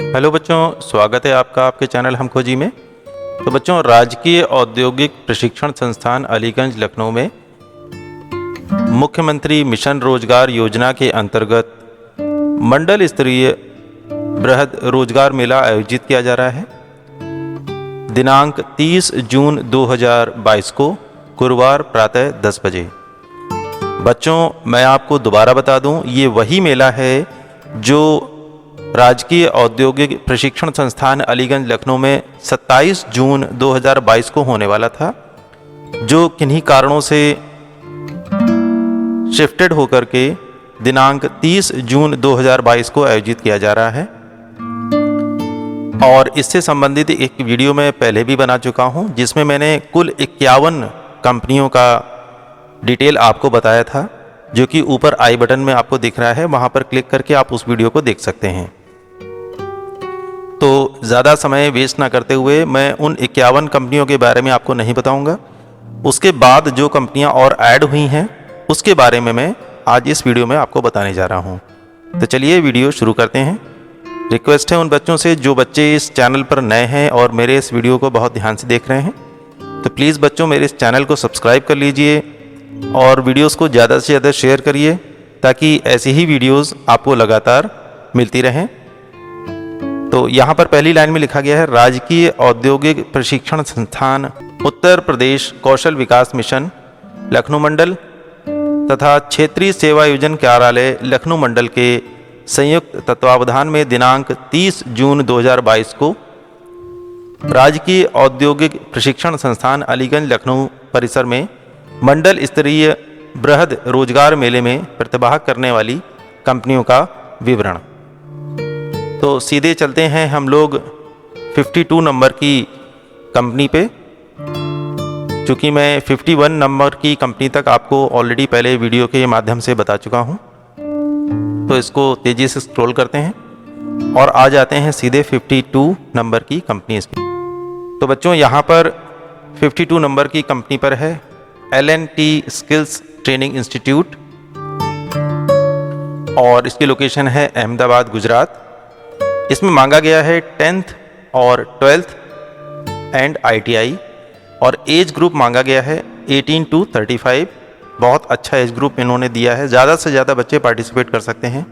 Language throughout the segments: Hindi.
हेलो बच्चों, स्वागत है आपका आपके चैनल हम खोजी में। तो बच्चों, राजकीय औद्योगिक प्रशिक्षण संस्थान अलीगंज लखनऊ में मुख्यमंत्री मिशन रोजगार योजना के अंतर्गत मंडल स्तरीय बृहद रोजगार मेला आयोजित किया जा रहा है। दिनांक 30 जून 2022 को गुरुवार प्रातः 10 बजे। बच्चों, मैं आपको दोबारा बता दूं, ये वही मेला है जो राजकीय औद्योगिक प्रशिक्षण संस्थान अलीगंज लखनऊ में 27 जून 2022 को होने वाला था, जो किन्हीं कारणों से शिफ्टेड होकर के दिनांक 30 जून 2022 को आयोजित किया जा रहा है। और इससे संबंधित एक वीडियो मैं पहले भी बना चुका हूं, जिसमें मैंने कुल 51 कंपनियों का डिटेल आपको बताया था, जो कि ऊपर आई बटन में आपको दिख रहा है। वहां पर क्लिक करके आप उस वीडियो को देख सकते हैं। तो ज़्यादा समय वेस्ट ना करते हुए मैं उन 51 कंपनियों के बारे में आपको नहीं बताऊंगा। उसके बाद जो कंपनियां और ऐड हुई हैं उसके बारे में मैं आज इस वीडियो में आपको बताने जा रहा हूं। तो चलिए वीडियो शुरू करते हैं। रिक्वेस्ट है उन बच्चों से जो बच्चे इस चैनल पर नए हैं और मेरे इस वीडियो को बहुत ध्यान से देख रहे हैं, तो प्लीज़ बच्चों मेरे इस चैनल को सब्सक्राइब कर लीजिए और वीडियोस को ज़्यादा से ज़्यादा शेयर करिए, ताकि ऐसी ही वीडियोस आपको लगातार मिलती रहें। तो यहाँ पर पहली लाइन में लिखा गया है, राजकीय औद्योगिक प्रशिक्षण संस्थान उत्तर प्रदेश कौशल विकास मिशन लखनऊ मंडल तथा क्षेत्रीय सेवा योजन कार्यालय लखनऊ मंडल के संयुक्त तत्वावधान में दिनांक 30 जून 2022 को राजकीय औद्योगिक प्रशिक्षण संस्थान अलीगंज लखनऊ परिसर में मंडल स्तरीय बृहद रोजगार मेले में प्रतिभाग करने वाली कंपनियों का विवरण। तो सीधे चलते हैं हम लोग 52 नंबर की कंपनी पे। चूँकि मैं 51 नंबर की कंपनी तक आपको ऑलरेडी पहले वीडियो के माध्यम से बता चुका हूँ, तो इसको तेज़ी से स्क्रॉल करते हैं और आ जाते हैं सीधे 52 नंबर की कंपनी पे। तो बच्चों, यहाँ पर 52 नंबर की कंपनी पर है L&T स्किल्स ट्रेनिंग इंस्टीट्यूट और इसकी लोकेशन है अहमदाबाद, गुजरात। इसमें मांगा गया है 10th और 12th एंड ITI और एज ग्रुप मांगा गया है 18 to 35। बहुत अच्छा एज ग्रुप इन्होंने दिया है, ज़्यादा से ज़्यादा बच्चे पार्टिसिपेट कर सकते हैं।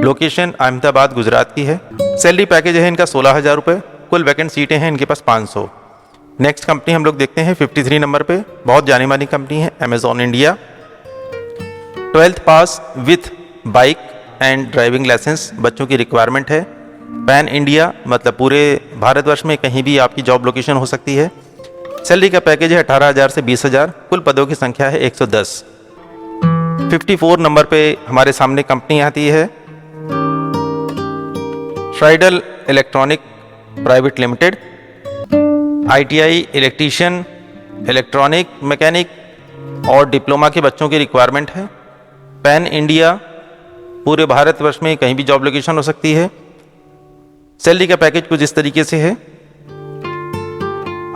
लोकेशन अहमदाबाद, गुजरात की है। सैलरी पैकेज है इनका 16,000 रुपये। कुल वैकेंट सीटें हैं इनके पास 500। नेक्स्ट कंपनी हम लोग देखते हैं 53 नंबर पे। बहुत जानी मानी कंपनी है, Amazon India. 12th pass with bike and driving licence बच्चों की रिक्वायरमेंट है। पैन इंडिया मतलब पूरे भारतवर्ष में कहीं भी आपकी जॉब लोकेशन हो सकती है। सैलरी का पैकेज है 18,000 से 20,000। कुल पदों की संख्या है 110। 54 नंबर पे हमारे सामने कंपनी आती है श्राइडल electronic private limited. ITI electrician, electronic mechanic और डिप्लोमा के बच्चों की रिक्वायरमेंट है। पैन इंडिया पूरे भारतवर्ष में कहीं भी जॉब लोकेशन हो सकती है। सैलरी का पैकेज कुछ इस तरीके से है।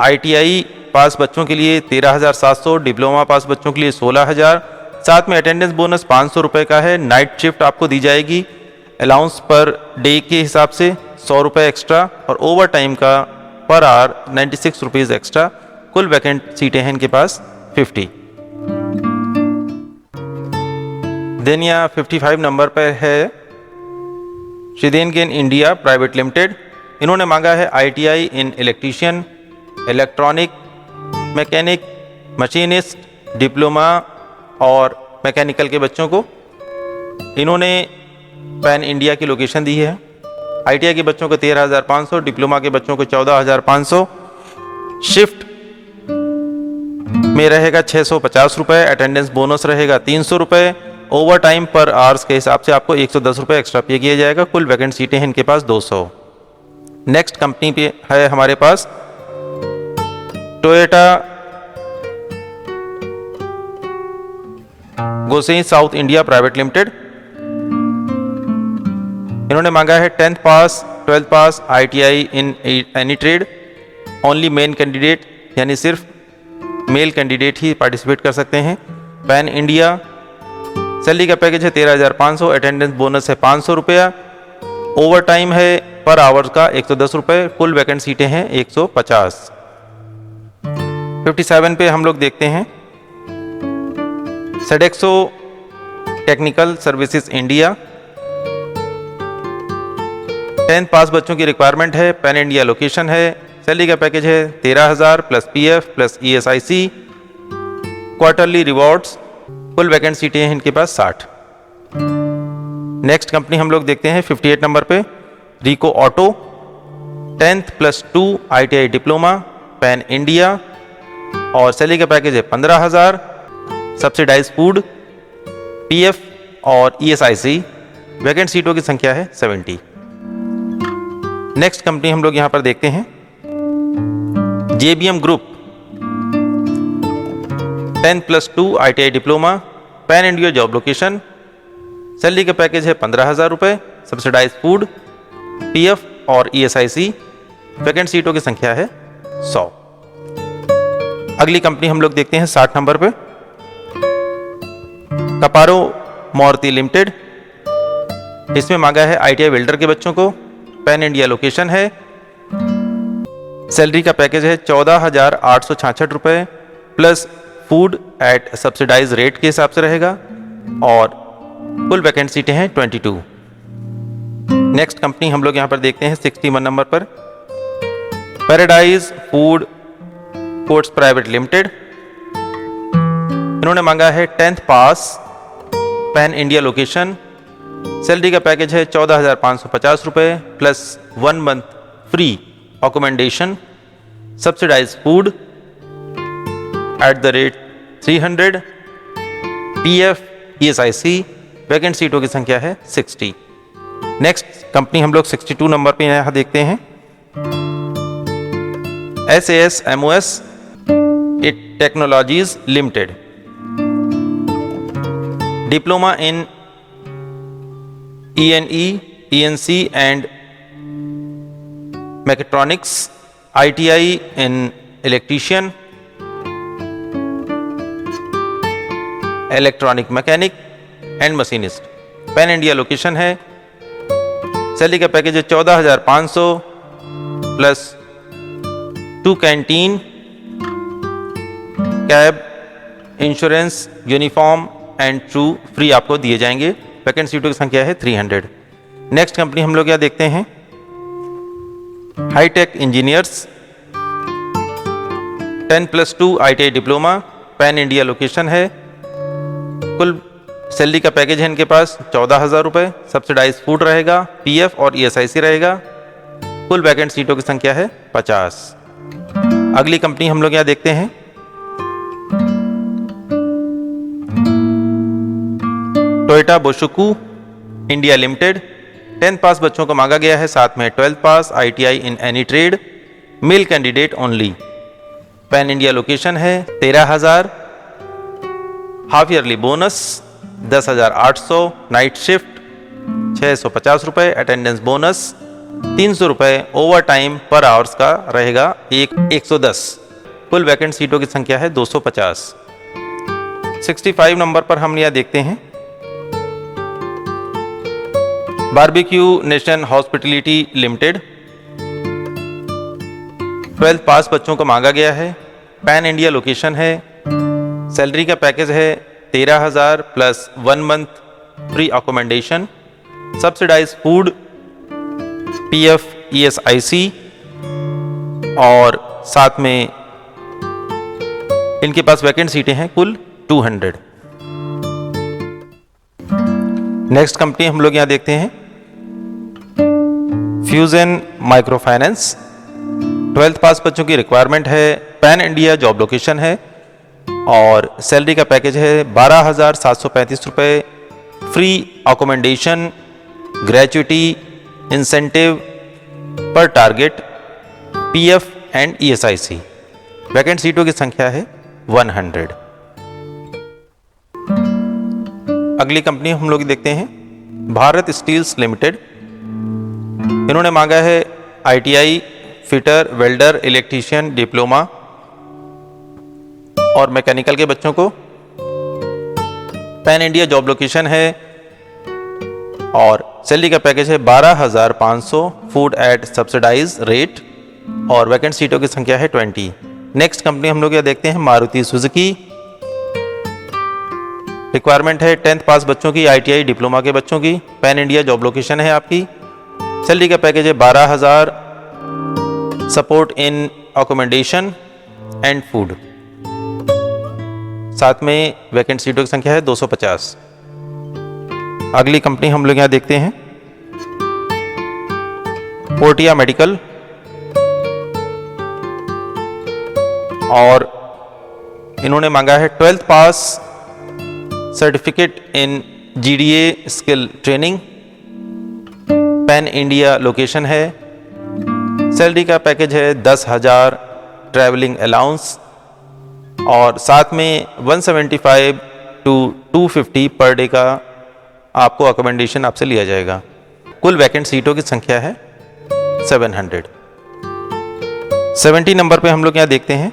ITI पास बच्चों के लिए 13,700, डिप्लोमा पास बच्चों के लिए 16,000। साथ में अटेंडेंस बोनस 500 रुपये का है। नाइट शिफ्ट आपको दी जाएगी। अलाउंस पर डे के हिसाब से 100 रुपये एक्स्ट्रा और ओवर टाइम का पर आवर 96 रुपीज़ एक्स्ट्रा। कुल वैकेंट सीटें हैं इनके पास 50। देन यहाँ 55 नंबर पर है श्रीदेनगेन इंडिया प्राइवेट लिमिटेड। इन्होंने मांगा है ITI in electrician, electronic mechanic, machinist, diploma और मैकेनिकल के बच्चों को। इन्होंने पैन इंडिया की लोकेशन दी है। ITI के बच्चों को 13,500, डिप्लोमा के बच्चों को 14,500। शिफ्ट में रहेगा 650 रुपये। अटेंडेंस बोनस रहेगा 300 रुपये। ओवर टाइम पर आवर्स के हिसाब से आपको 110 रुपये एक्स्ट्रा पे किया जाएगा। कुल वैकेंट सीटें हैं इनके पास 200। नेक्स्ट कंपनी पे है हमारे पास Toyota Gosei South India private limited. इन्होंने मांगा है 10th पास, 12th पास, ITI in any trade. Only men candidate यानी सिर्फ मेल कैंडिडेट ही पार्टिसिपेट कर सकते हैं। Pan India. सैलरी का पैकेज है 13,500। अटेंडेंस बोनस है 500 रुपया। ओवर टाइम है पर आवर्स का 110 रुपये। कुल वैकेंट सीटें हैं 150। 57 पे हम लोग देखते हैं सेडेक्सो टेक्निकल सर्विसेज इंडिया। 10th पास बच्चों की रिक्वायरमेंट है, पैन इंडिया लोकेशन है, सैलरी का पैकेज है 13,000 plus PF plus ESIC, quarterly rewards. कुल वैकेंट सीटें हैं इनके पास 60। नेक्स्ट कंपनी हम लोग देखते हैं 58 नंबर पे Ricoh auto. 10th plus 2 ITI diploma, pan India और सैलरी का पैकेज है 15,000, सब्सिडाइज फूड, पीएफ और ईएसआईसी। वैकेंट सीटों की संख्या है 70। नेक्स्ट कंपनी हम लोग यहां पर देखते हैं JBM group. 10th plus 2 ITI diploma, pan India job location, salary का पैकेज है 15,000 रुपये, सब्सिडाइज फूड, पीएफ और ईएसआईसी। वैकेंट सीटों की संख्या है 100। अगली कंपनी हम लोग देखते हैं 60 नंबर पे कपारो मारुति लिमिटेड। इसमें मांगा है ITI वेल्डर के बच्चों को, पैन इंडिया लोकेशन है, सैलरी का पैकेज है 14,866 रुपये plus food at subsidize rate के हिसाब से रहेगा और कुल वैकेंट सीटें हैं 22। नेक्स्ट कंपनी हम लोग यहां पर देखते हैं 61 नंबर पर paradise food courts private limited. इन्होंने मांगा है 10th pass, pan India location, salary का पैकेज है 14,550 रुपये plus 1 month free accommodation, subsidize food at the rate 300, PF ESIC. Vacant सीटों की संख्या है 60। नेक्स्ट कंपनी हम लोग 62 नंबर पे यहां देखते हैं SAS-MOS technologies limited. Diploma in ENE, ENC and mechatronics, ITI in electrician, electronic mechanic and machinist. Pan India location है, सैलरी का पैकेज है 14,500 plus 2 canteen, cab, insurance, uniform and true free आपको दिए जाएंगे। वैकेंट सीटों की संख्या है 300। नेक्स्ट कंपनी हम लोग यहाँ देखते हैं hitech engineers. 10 plus 2 ITI diploma, pan India location है, कुल सैलरी का पैकेज है इनके पास 14,000 रुपये, सब्सिडाइज फूड रहेगा, पीएफ और ईएसआईसी रहेगा। कुल वैकेंट सीटों की संख्या है 50। अगली कंपनी हम लोग यहाँ देखते हैं टोयोटा बोशुकू इंडिया लिमिटेड। 10th पास बच्चों को मांगा गया है, साथ में 12th पास, ITI in any trade, male candidate only. Pan India location है 13,000, half yearly bonus 10,800, night shift 650 रुपये, अटेंडेंस बोनस 300 रुपये, ओवर टाइम पर आवर्स का रहेगा 110। कुल वैकेंट सीटों की संख्या है 250। 65 नंबर पर हम यह देखते हैं barbecue nation hospitality limited. 12th pass बच्चों को मांगा गया है, पैन इंडिया लोकेशन है, सैलरी का पैकेज है 13,000 plus 1 month free accommodation, subsidize food, PF ESIC और साथ में इनके पास वैकेंट सीटें हैं कुल 200। नेक्स्ट कंपनी हम लोग यहां देखते हैं fusion micro finance. 12th pass बच्चों की रिक्वायरमेंट है, पैन इंडिया जॉब लोकेशन है और सैलरी का पैकेज है 12,735 रुपये, फ्री अकोमोडेशन, ग्रेजुटी, इंसेंटिव पर target, PF and ESIC. Vacant सीटों की संख्या है 100। अगली कंपनी हम लोग देखते हैं भारत स्टील्स लिमिटेड। इन्होंने मांगा है ITI fitter, welder, electrician diploma और मैकेनिकल के बच्चों को। पैन इंडिया जॉब लोकेशन है और सैलरी का पैकेज है 12,500, फूड एट सब्सिडाइज रेट और वैकेंट सीटों की संख्या है 20। नेक्स्ट कंपनी हम लोग यहाँ देखते हैं मारुति सुजुकी। रिक्वायरमेंट है 10th पास बच्चों की, ITI डिप्लोमा के बच्चों की, पैन इंडिया जॉब लोकेशन है आपकी। सैलरी का पैकेज है 12,000, support in accommodation and food, साथ में वैकेंट सीटों की संख्या है 250। अगली कंपनी हम लोग यहाँ देखते हैं पोर्टिया मेडिकल, और इन्होंने मांगा है 12th pass, certificate in GDA skill training, pan India location है। सैलरी का पैकेज है 10,000, ट्रैवलिंग अलाउंस, और साथ में 175 to 250 पर डे का आपको अकोमोडेशन आपसे लिया जाएगा। कुल वैकेंट सीटों की संख्या है 700। 70 नंबर पे हम लोग यहाँ देखते हैं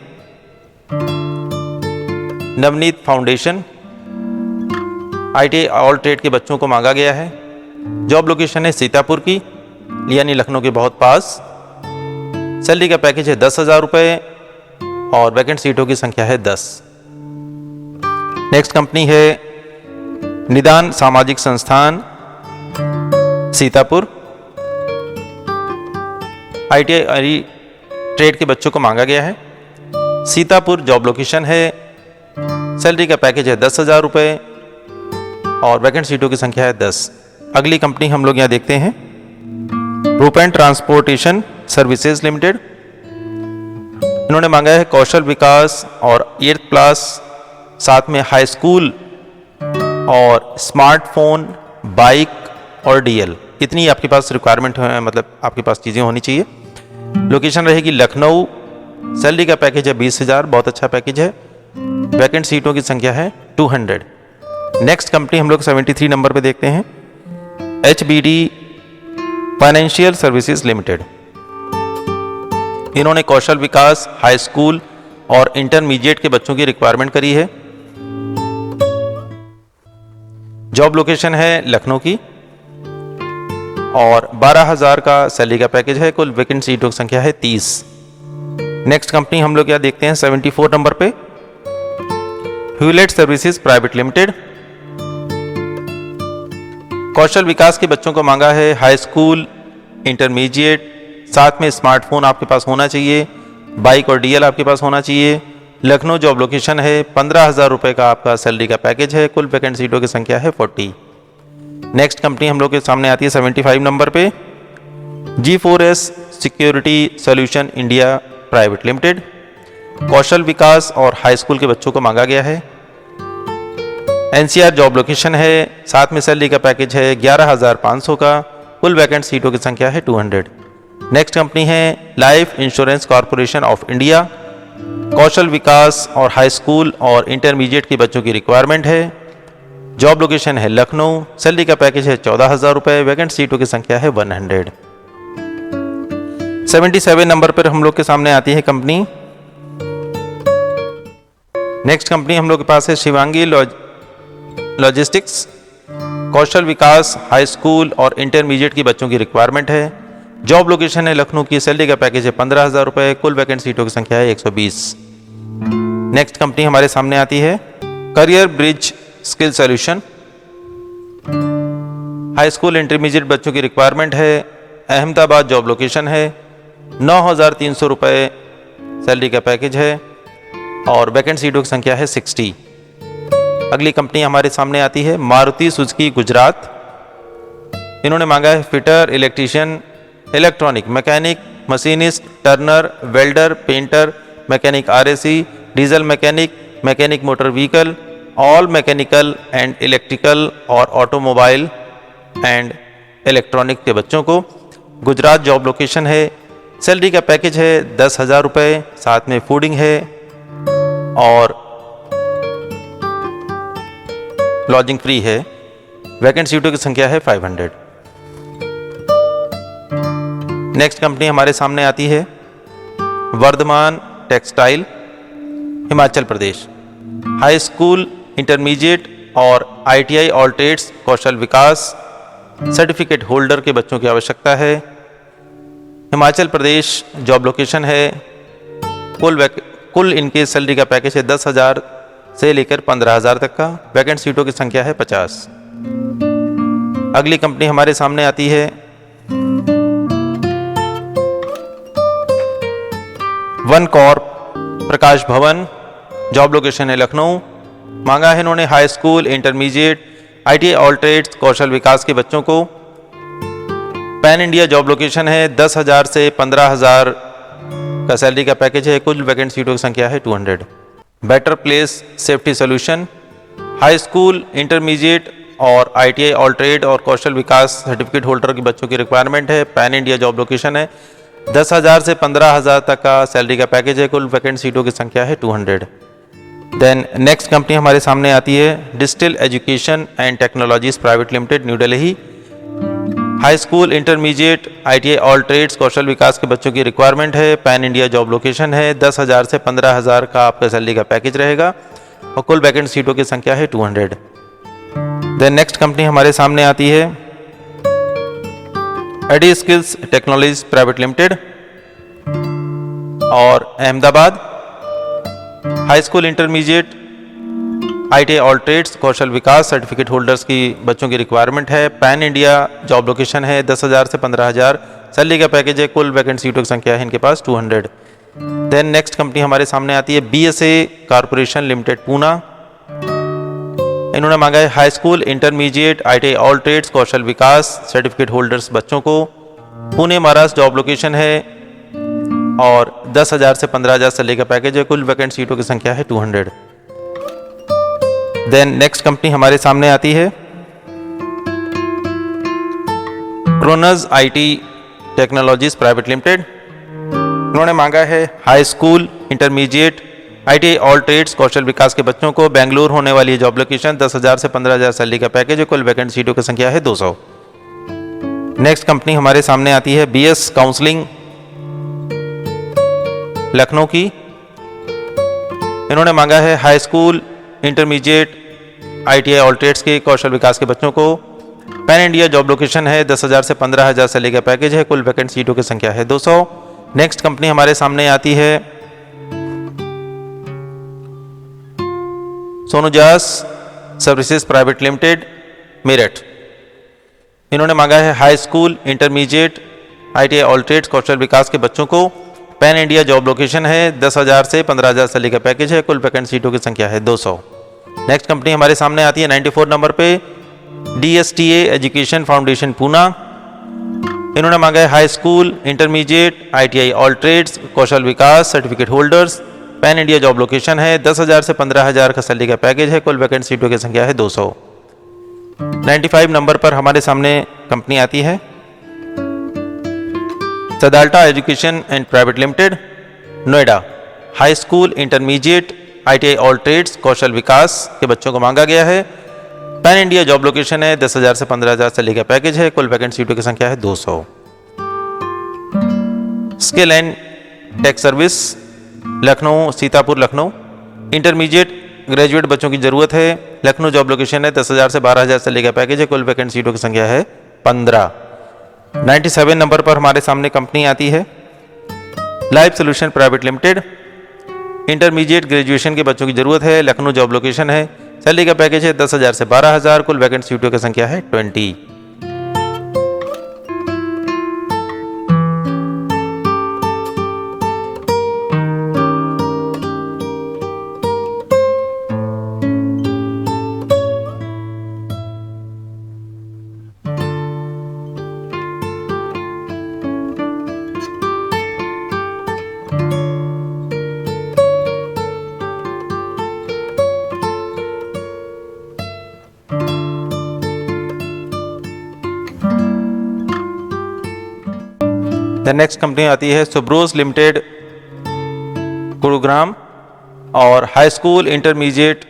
Navneet foundation, ITI all trade के बच्चों को मांगा गया है। जॉब लोकेशन है सीतापुर की, यानी लखनऊ के बहुत पास। सैलरी का पैकेज है 10,000 रुपये और वैकेंट सीटों की संख्या है 10। नेक्स्ट कंपनी है निदान सामाजिक संस्थान सीतापुर, ITI ट्रेड के बच्चों को मांगा गया है। सीतापुर जॉब लोकेशन है। सैलरी का पैकेज है 10,000 रुपये और वैकेंट सीटों की संख्या है 10। अगली कंपनी हम लोग यहाँ देखते हैं रूपेन ट्रांसपोर्टेशन सर्विसेज लिमिटेड। इन्होंने मांगा है कौशल विकास और 8th क्लास, साथ में हाई स्कूल और स्मार्टफोन, बाइक और DL। इतनी आपके पास रिक्वायरमेंट है, मतलब आपके पास चीज़ें होनी चाहिए। लोकेशन रहेगी लखनऊ। सैलरी का पैकेज है 20,000, बहुत अच्छा पैकेज है। वैकेंट सीटों की संख्या है 200। नेक्स्ट कंपनी हम लोग 73 नंबर पे देखते हैं HBD फाइनेंशियल सर्विसेज लिमिटेड। इन्होंने कौशल विकास, हाई स्कूल और इंटरमीडिएट के बच्चों की रिक्वायरमेंट करी है। जॉब लोकेशन है लखनऊ की और 12,000 का सैलरी का पैकेज है। कुल वैकेंट सीटों की संख्या है 30। नेक्स्ट कंपनी हम लोग क्या देखते हैं 74 नंबर पे ह्यूलेट सर्विसेज प्राइवेट लिमिटेड। कौशल विकास के बच्चों को मांगा है हाई स्कूल, इंटरमीडिएट, साथ में स्मार्टफोन आपके पास होना चाहिए, बाइक और DL आपके पास होना चाहिए। लखनऊ जॉब लोकेशन है। 15,000 रुपये का आपका सैलरी का पैकेज है। कुल वैकेंट सीटों की संख्या है 40। नेक्स्ट कंपनी हम लोग के सामने आती है 75 नंबर पे G4S security solution India private limited. कौशल विकास और हाई स्कूल के बच्चों को मांगा गया है। NCR जॉब लोकेशन है। साथ में सैलरी का पैकेज है 11,500 का। कुल वैकेंट सीटों की संख्या है 200। नेक्स्ट कंपनी है life insurance corporation of India. कौशल विकास और हाई स्कूल और इंटरमीडिएट के बच्चों की रिक्वायरमेंट है। जॉब लोकेशन है लखनऊ। सैलरी का पैकेज है 14,000 रुपये। वैकेंट सीटों की संख्या है 100। 77 नंबर पर हम लोग के सामने आती है कंपनी। नेक्स्ट कंपनी हम लोग के पास है शिवांगी लॉजिस्टिक्स। कौशल विकास, हाई स्कूल और इंटरमीडिएट के बच्चों की रिक्वायरमेंट है। जॉब लोकेशन है लखनऊ की। सैलरी का पैकेज है 15,000 रुपये। कुल वैकेंट सीटों की संख्या है 120। नेक्स्ट कंपनी हमारे सामने आती है career bridge skill solution. High school intermediate बच्चों की रिक्वायरमेंट है। अहमदाबाद जॉब लोकेशन है। 9,300 रुपये सैलरी का पैकेज है और वैकेंट सीटों की संख्या है 60। अगली कंपनी हमारे सामने आती है मारुति सुजुकी गुजरात। इन्होंने मांगा है fitter, electrician, electronic, mechanic, machinist, Turner, welder, painter, mechanic RAC, diesel mechanic, mechanic motor vehicle, all mechanical and electrical और ऑटोमोबाइल एंड इलेक्ट्रॉनिक के बच्चों को। गुजरात जॉब लोकेशन है। सैलरी का पैकेज है 10,000 रुपये। साथ में फूडिंग है और लॉजिंग फ्री है। वैकेंट सीटों की संख्या है 500। नेक्स्ट कंपनी हमारे सामने आती है Varthaman textile, Himachal Pradesh. High school, intermediate और ITI ऑल ट्रेड्स, कौशल विकास सर्टिफिकेट होल्डर के बच्चों की आवश्यकता है। हिमाचल प्रदेश जॉब लोकेशन है। कुल इनके सैलरी का पैकेज है 10,000 से लेकर 15,000 तक का। वैकेंट सीटों की संख्या है 50। अगली कंपनी हमारे सामने आती है वन कॉर्प प्रकाश भवन, जॉब लोकेशन है लखनऊ। मांगा है इन्होंने high school, intermediate, ITI all trades, कौशल विकास के बच्चों को। पैन इंडिया जॉब लोकेशन है। 10,000 से 15,000 का सैलरी का पैकेज है। कुल वैकेंट सीटों की संख्या है 200। Better place safety solution, high school, intermediate और ITI ऑल ट्रेड और कौशल विकास सर्टिफिकेट होल्डर के बच्चों की रिक्वायरमेंट है। पैन इंडिया जॉब लोकेशन है। 10,000 से 15,000 तक का सैलरी का पैकेज है। कुल वैकेंट सीटों की संख्या है 200। देन नेक्स्ट कंपनी हमारे सामने आती है distil education and technologies private limited, new Delhi. High school, intermediate, ITI all trades, कौशल विकास के बच्चों की रिक्वायरमेंट है। पैन इंडिया जॉब लोकेशन है। 10,000 से 15,000 का आपका सैलरी का पैकेज रहेगा और कुल वैकेंट सीटों की संख्या है 200। देन नेक्स्ट कंपनी हमारे सामने आती है AD skills technologies private limited और Ahmedabad. High school, intermediate, ITI all trades, कौशल विकास सर्टिफिकेट होल्डर्स की बच्चों की रिक्वायरमेंट है। पैन इंडिया जॉब लोकेशन है। 10,000 से 15,000 सैलरी का पैकेज है। कुल वैकेंट सीटों की संख्या है इनके पास 200। देन नेक्स्ट कंपनी हमारे सामने आती है BSA कॉर्पोरेशन लिमिटेड, पूना। इन्होंने मांगा है high school, intermediate, ITI all trades, कौशल विकास सर्टिफिकेट होल्डर्स बच्चों को। पुणे महाराष्ट्र जॉब लोकेशन है और 10,000 से 15,000 सैलरी का पैकेज है। कुल वैकेंट सीटों की संख्या है 200। देन नेक्स्ट कंपनी हमारे सामने आती है क्रोनस IT टेक्नोलॉजीज प्राइवेट लिमिटेड। उन्होंने मांगा है high school, intermediate, ITI all trades, कौशल विकास के बच्चों को। बेंगलुरु होने वाली है जॉब लोकेशन। 10,000 से 15,000 सैलरी का पैकेज है। कुल वैकेंट सीटों की संख्या है 200। नेक्स्ट कंपनी हमारे सामने आती है BS काउंसलिंग लखनऊ की। इन्होंने मांगा है high school, intermediate, ITI all trades के कौशल विकास के बच्चों को। पैन इंडिया जॉब लोकेशन है। 10,000 से 15,000 सैलरी का पैकेज है। कुल वैकेंट सीटों की संख्या है 200। नेक्स्ट कंपनी हमारे सामने आती है सोनुजास सर्विसेज प्राइवेट लिमिटेड, मेरठ। इन्होंने मांगा है high school, intermediate, ITI all trades, कौशल विकास के बच्चों को। पैन इंडिया जॉब लोकेशन है। 10,000 से 15,000 सैलरी का पैकेज है। कुल वैकेंट सीटों की संख्या है 200। नेक्स्ट कंपनी हमारे सामने आती है 94 नंबर पे DSTA एजुकेशन फाउंडेशन, पूना। इन्होंने मांगा है high school, intermediate, ITI all trades, कौशल विकास certificate holders. Pan India job location है। 10,000 से 15,000 का सैलरी का पैकेज है। कुल वैकेंट सीटों की संख्या है 200। 95 नंबर पर हमारे सामने कंपनी आती है सदाल्टा education and private limited, Noida. High school, intermediate, ITI all trades, कौशल विकास के बच्चों को मांगा गया है। पैन इंडिया जॉब लोकेशन है। 10,000 से 15,000 सैलरी का पैकेज है। कुल वैकेंट सीटों की संख्या है 200। Skill and tech service Lucknow, Sitapur Lucknow. Intermediate graduate बच्चों की जरूरत है। लखनऊ जॉब लोकेशन है। 10,000 से 12,000 सैलरी का पैकेज है। कुल वैकेंट सीटों की संख्या है 15। 97 नंबर पर हमारे सामने कंपनी आती है life solution private limited. Intermediate graduation के बच्चों की जरूरत है। लखनऊ जॉब लोकेशन है। सैलरी का पैकेज है 10,000 से 12,000। कुल वैकेंट सीटों की संख्या है 20। द नेक्स्ट कंपनी आती है सुब्रोस लिमिटेड, गुरुग्राम। और high school, intermediate,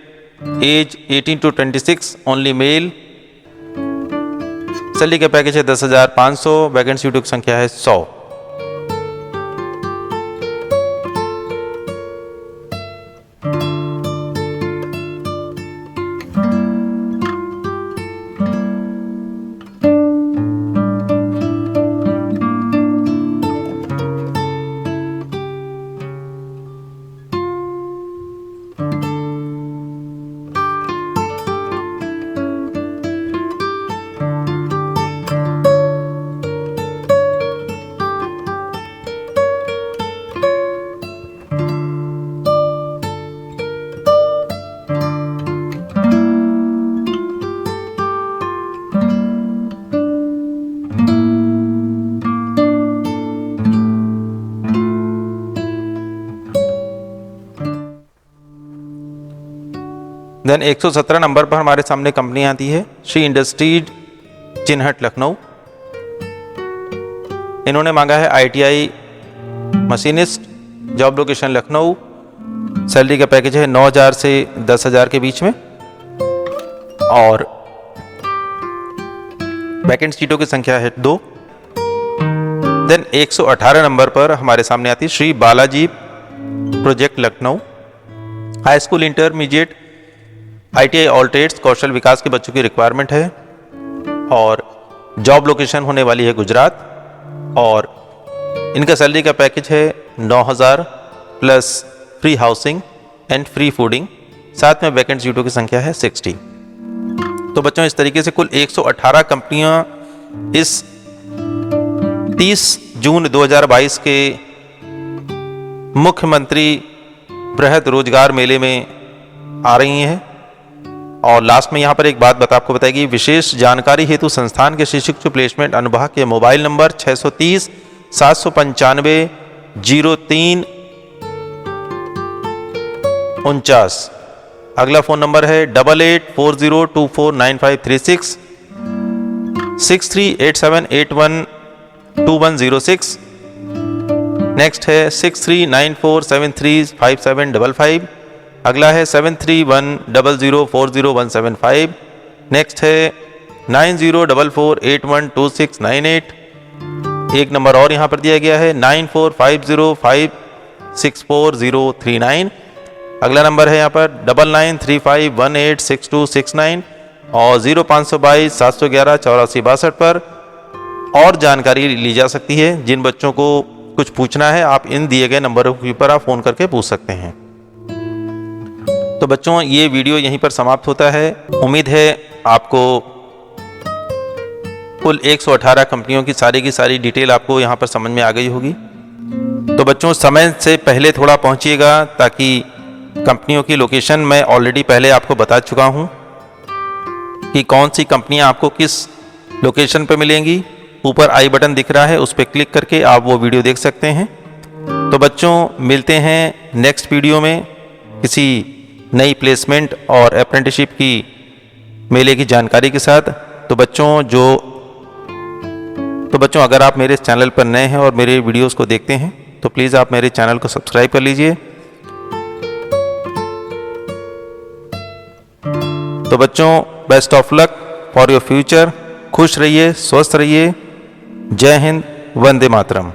age 18 to 26, only male. Salary का पैकेज है 10,500। वैकेंट सीटों की संख्या है 100। देन 117 नंबर पर हमारे सामने कंपनी आती है श्री इंडस्ट्रीज चिन्हट लखनऊ। इन्होंने मांगा है ITI machinist, job location Lucknow, salary का पैकेज है 9,000 से 10,000 के बीच में और वैकेंट सीटों की संख्या है 2। देन 118 नंबर पर हमारे सामने आती है Shri Balaji project Lucknow, high school intermediate ITI all trades कौशल विकास के बच्चों की रिक्वायरमेंट है और जॉब लोकेशन होने वाली है गुजरात और इनका सैलरी का पैकेज है 9,000 plus free housing and free fooding, साथ में वैकेंट सीटों की संख्या है 60। तो बच्चों इस तरीके से कुल 118 कंपनियां इस 30 जून 2022 के मुख्यमंत्री बृहद रोजगार मेले में आ रही हैं। और लास्ट में यहाँ पर एक बात आपको बताएगी, विशेष जानकारी हेतु संस्थान के शिक्षक प्लेसमेंट अनुभाग के मोबाइल नंबर 630 795 0349। अगला फोन नंबर है 8840249536 6387812106। नेक्स्ट है 6394735755। अगला है 7310040175। नेक्स्ट है 9044812698। एक नंबर और यहाँ पर दिया गया है 9450564039। अगला नंबर है यहाँ पर 9935186269 और 0522 711 8462 पर और जानकारी ली जा सकती है। जिन बच्चों को कुछ पूछना है आप इन दिए गए नंबरों पर आप फोन करके पूछ सकते हैं। तो बच्चों ये वीडियो यहीं पर समाप्त होता है। उम्मीद है आपको कुल 118 कंपनियों की सारी डिटेल आपको यहाँ पर समझ में आ गई होगी। तो बच्चों समय से पहले थोड़ा पहुँचिएगा ताकि कंपनियों की लोकेशन मैं ऑलरेडी पहले आपको बता चुका हूँ कि कौन सी कंपनियाँ आपको किस लोकेशन पर मिलेंगी। ऊपर आई बटन दिख रहा है, उस पर क्लिक करके आप वो वीडियो देख सकते हैं। तो बच्चों मिलते हैं नेक्स्ट वीडियो में किसी नई प्लेसमेंट और अप्रेंटिसशिप की मेले की जानकारी के साथ। तो बच्चों अगर आप मेरे चैनल पर नए हैं और मेरे वीडियोस को देखते हैं तो प्लीज़ आप मेरे चैनल को सब्सक्राइब कर लीजिए। तो बच्चों best of luck for your future. खुश रहिए, स्वस्थ रहिए। जय हिंद, वंदे मातरम।